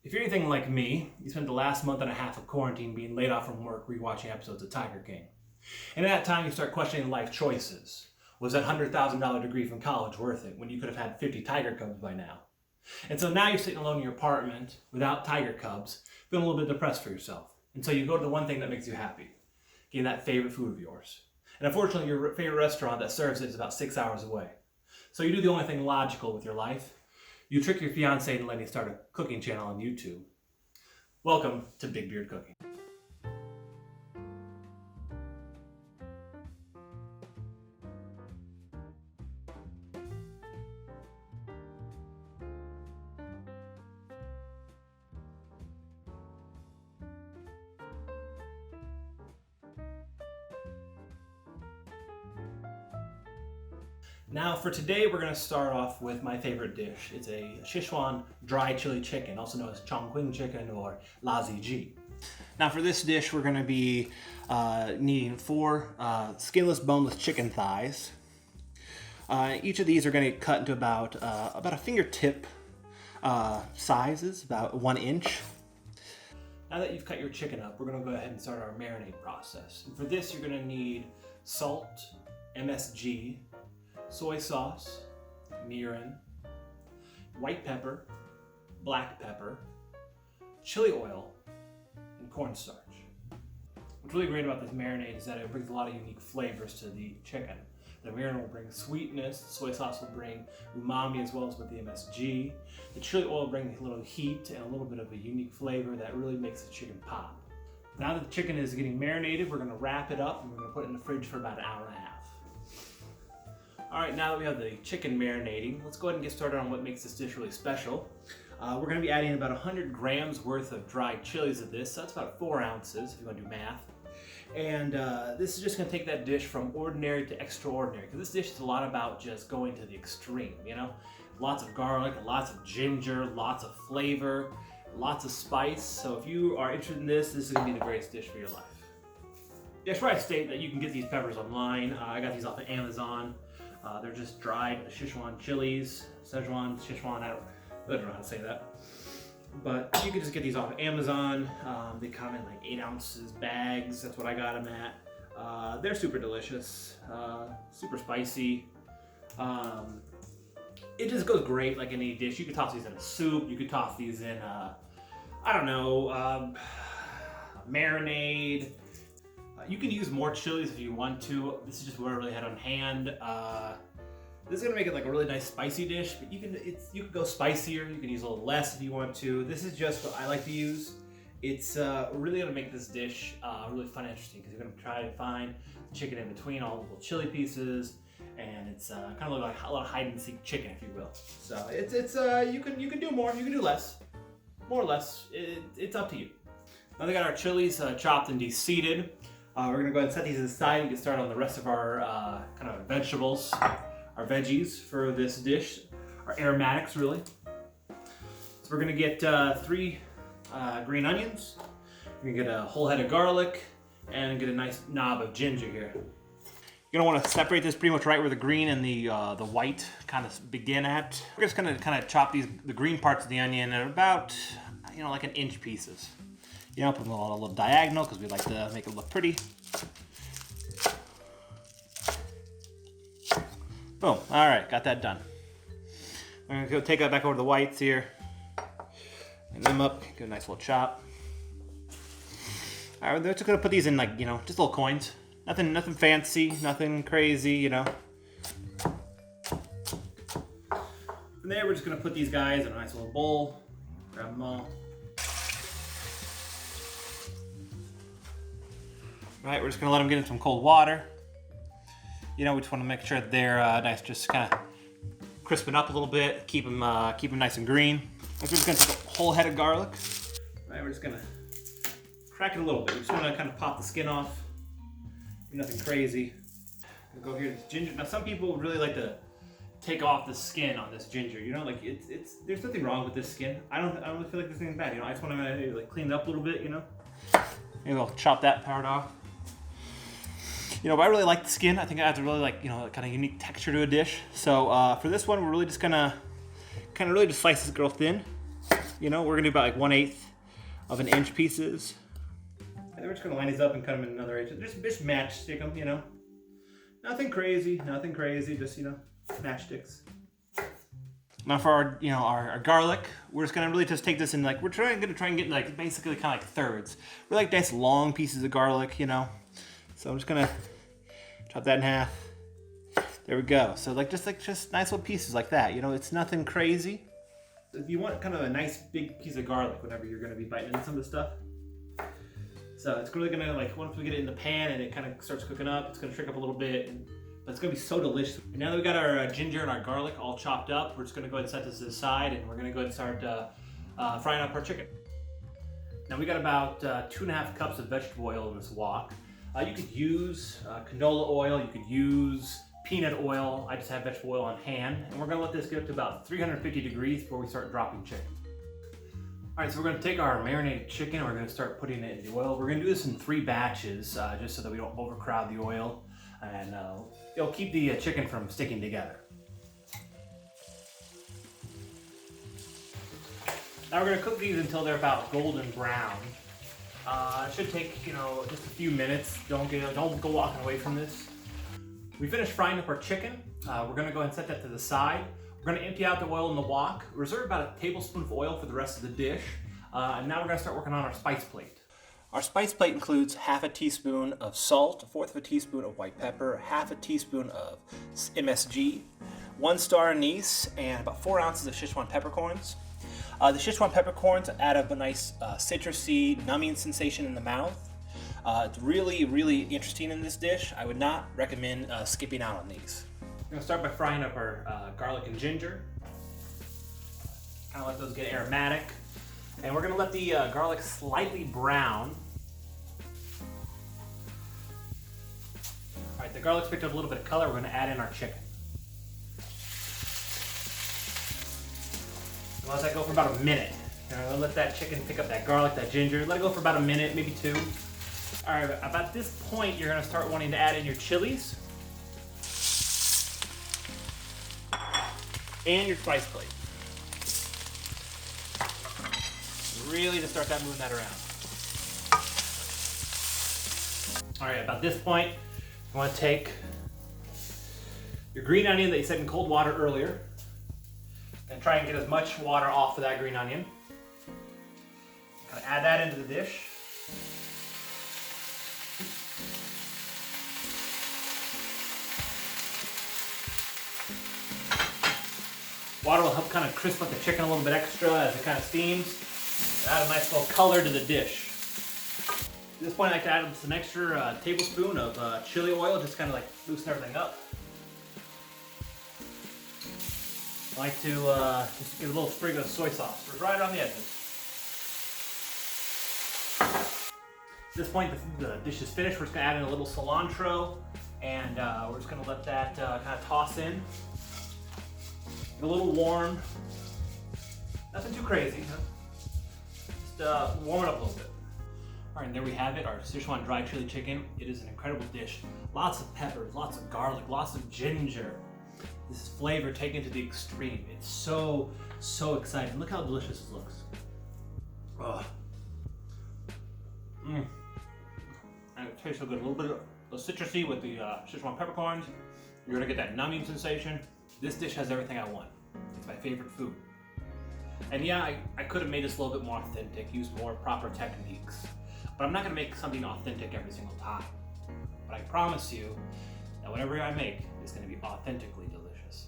If you're anything like me, you spent the last month and a half of quarantine being laid off from work rewatching episodes of Tiger King. And at that time, you start questioning life choices. Was that $100,000 degree from college worth it when you could have had 50 tiger cubs by now? And so now you're sitting alone in your apartment without tiger cubs, feeling a little bit depressed for yourself. And so you go to the one thing that makes you happy, getting that favorite food of yours. And unfortunately, your favorite restaurant that serves it is about 6 hours away. So you do the only thing logical with your life. You trick your fiance into letting you start a cooking channel on YouTube. Welcome to Big Beard Cooking. Now for today, we're going to start off with my favorite dish. It's a Sichuan dry chili chicken, also known as Chongqing chicken or Laziji. Now for this dish, we're going to be needing 4 skinless, boneless chicken thighs. Each of these are going to get cut into about a fingertip sizes, about 1 inch. Now that you've cut your chicken up, we're going to go ahead and start our marinade process. And for this, you're going to need salt, MSG, soy sauce, mirin, white pepper, black pepper, chili oil, and cornstarch. What's really great about this marinade is that it brings a lot of unique flavors to the chicken. The mirin will bring sweetness, the soy sauce will bring umami as well as with the MSG. The chili oil will bring a little heat and a little bit of a unique flavor that really makes the chicken pop. Now that the chicken is getting marinated, we're going to wrap it up and we're going to put it in the fridge for about an hour and a half. Alright, now that we have the chicken marinating, let's go ahead and get started on what makes this dish really special. We're going to be adding about 100 grams worth of dried chilies of this, so that's about 4 ounces if you want to do math. And this is just going to take that dish from ordinary to extraordinary, because this dish is a lot about just going to the extreme, you know? Lots of garlic, lots of ginger, lots of flavor, lots of spice. So if you are interested in this, this is going to be the greatest dish for your life. Yeah, I should probably state that you can get these peppers online. I got these off of Amazon. They're just dried Sichuan chilies, Sichuan, I don't know how to say that. But you can just get these off of Amazon. They come in like 8 ounces bags, that's what I got them at. They're super delicious, super spicy. It just goes great like in any dish. You could toss these in a soup, you could toss these in, I don't know, marinade. You can use more chilies if you want to. This is just what I really had on hand. This is gonna make it like a really nice spicy dish, but you can go spicier. You can use a little less if you want to. This is just what I like to use. It's really gonna make this dish really fun and interesting because you're gonna try to find the chicken in between all the little chili pieces, and it's kind of like a lot of hide and seek chicken, if you will. So it's you can do more, you can do less, more or less. It's up to you. Now we got our chilies chopped and de-seeded. We're gonna go ahead and set these aside and get started on the rest of our kind of vegetables, our veggies for this dish, our aromatics really. So we're gonna get 3 green onions. We're gonna get a whole head of garlic and get a nice knob of ginger here. You're gonna want to separate this pretty much right where the green and the white kind of begin at. We're just gonna kind of chop the green parts of the onion at about, you know, like 1 inch pieces. You know, put them a little diagonal because we like to make it look pretty. Boom. All right, got that done. I'm gonna go take that back over to the whites here. Line them up, get a nice little chop. All right, we're just gonna put these in like, you know, just little coins. Nothing fancy, nothing crazy, you know. From there, we're just gonna put these guys in a nice little bowl. Grab them all. Right, we're just gonna let them get in some cold water. You know, we just want to make sure that they're nice, just kind of crisping up a little bit, keep them nice and green. We're just gonna take a whole head of garlic. Right, we're just gonna crack it a little bit. We just want to kind of pop the skin off. Nothing crazy. We'll go here, this ginger. Now, some people really like to take off the skin on this ginger. You know, like there's nothing wrong with this skin. I don't really feel like there's anything bad. You know, I just want to like clean it up a little bit. You know, maybe I'll chop that part off. You know, but I really like the skin. I think it adds a really like, you know, kind of unique texture to a dish. So for this one, we're really just gonna kind of really just slice this girl thin. You know, we're gonna do about like 1/8 of an inch pieces. And we're just gonna line these up and cut them in another inch. Just matchstick them, you know. Nothing crazy, just, you know, matchsticks. Now for our, you know, our garlic, we're just gonna really just take this in like, we're gonna try and get like basically kind of like thirds. We're like nice long pieces of garlic, you know. So I'm just gonna chop that in half. There we go. So like just nice little pieces like that, you know, it's nothing crazy. If you want kind of a nice big piece of garlic whenever you're gonna be biting into some of the stuff. So it's really gonna, like, once we get it in the pan and it kind of starts cooking up, it's gonna shrink up a little bit, but it's gonna be so delicious. And now that we got our ginger and our garlic all chopped up, we're just gonna go ahead and set this to the side, and we're gonna go ahead and start frying up our chicken. Now we got about 2.5 cups of vegetable oil in this wok. You could use canola oil, you could use peanut oil. I just have vegetable oil on hand, and we're gonna let this get up to about 350 degrees before we start dropping chicken. All right, so we're gonna take our marinated chicken and we're gonna start putting it in the oil. We're gonna do this in 3 batches, just so that we don't overcrowd the oil, and it'll keep the chicken from sticking together. Now we're gonna cook these until they're about golden brown. It should take, you know, just a few minutes. Don't go walking away from this. We finished frying up our chicken. We're gonna go ahead and set that to the side. We're gonna empty out the oil in the wok. Reserve about a tablespoon of oil for the rest of the dish. And now we're gonna start working on our spice plate. Our spice plate includes 1/2 teaspoon of salt, 1/4 teaspoon of white pepper, 1/2 teaspoon of MSG, 1 star anise, and about 4 ounces of Sichuan peppercorns. The Sichuan peppercorns add a nice citrusy, numbing sensation in the mouth. It's really, really interesting in this dish. I would not recommend skipping out on these. We're gonna start by frying up our garlic and ginger. Kind of let those get aromatic. And we're gonna let the garlic slightly brown. All right, the garlic's picked up a little bit of color. We're gonna add in our chicken. And let that go for about a minute. And we'll let that chicken pick up that garlic, that ginger. Let it go for about a minute, maybe 2. All right, about this point, you're gonna start wanting to add in your chilies and your spice plate. Really just start moving that around. All right, about this point, you want to take your green onion that you set in cold water earlier and try and get as much water off of that green onion. Kind of add that into the dish. Water will help kind of crisp up the chicken a little bit extra as it kind of steams. Add a nice little color to the dish. At this point, I like to add some extra tablespoon of chili oil, just kind of like loosen everything up. I like to just give a little sprig of soy sauce, right around the edges. At this point, the dish is finished. We're just gonna add in a little cilantro, and we're just gonna let that kind of toss in. Get a little warm. Nothing too crazy, huh? Just warm it up a little bit. All right, and there we have it, our Sichuan dry chili chicken. It is an incredible dish. Lots of peppers, lots of garlic, lots of ginger. This is flavor taken to the extreme. It's so, so exciting. Look how delicious it looks. Oh. And it tastes so good. A little bit of the citrusy with the Sichuan peppercorns. You're gonna get that numbing sensation. This dish has everything I want. It's my favorite food. And yeah, I could have made this a little bit more authentic, used more proper techniques. But I'm not gonna make something authentic every single time. But I promise you that whatever I make is gonna be authentically delicious.